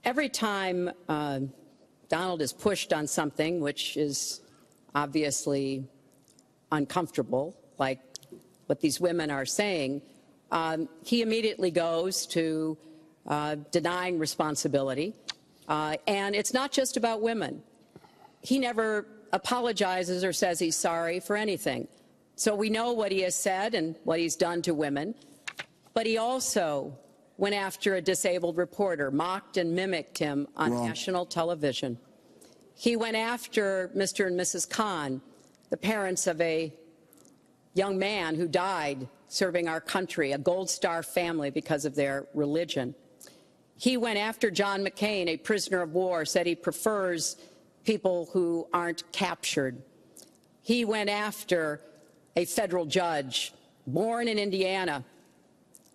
every time Donald is pushed on something which is obviously uncomfortable, like what these women are saying, he immediately goes to denying responsibility. And it's not just about women. He never apologizes or says he's sorry for anything. So we know what he has said and what he's done to women. But he also went after a disabled reporter, mocked and mimicked him on national television. He went after Mr. and Mrs. Khan, the parents of a young man who died serving our country, a Gold Star family because of their religion. He went after John McCain, a prisoner of war, said he prefers people who aren't captured. He went after a federal judge, born in Indiana,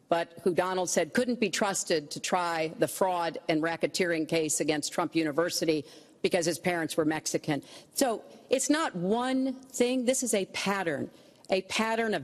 but who Donald said couldn't be trusted to try the fraud and racketeering case against Trump University because his parents were Mexican. So it's not one thing. This is a pattern of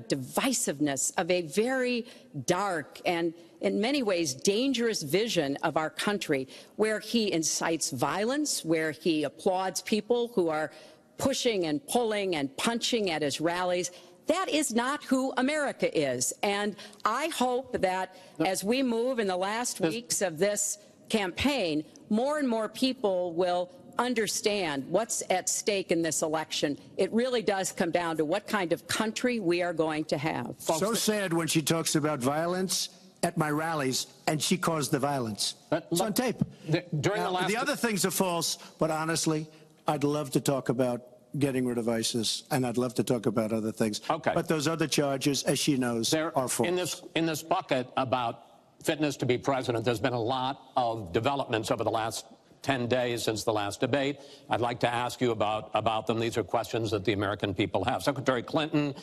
divisiveness, of a very dark and in many ways dangerous vision of our country, where he incites violence, where he applauds people who are pushing and pulling and punching at his rallies. That is not who America is. And I hope that as we move in the last weeks of this campaign, more and more people will understand what's at stake in this election. It really does come down to what kind of country we are going to have. So sad when she talks about violence at my rallies, and she caused the violence. It's on tape. The other things are false, but honestly, I'd love to talk about getting rid of ISIS, and I'd love to talk about other things. Okay. But those other charges, as she knows, are false. In this bucket about fitness to be president, there's been a lot of developments over the last 10 days since the last debate. I'd like to ask you about them. These are questions that the American people have. Secretary Clinton,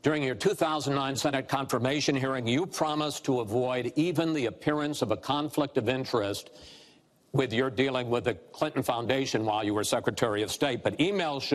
during your 2009 Senate confirmation hearing, you promised to avoid even the appearance of a conflict of interest with your dealing with the Clinton Foundation while you were Secretary of State. But emails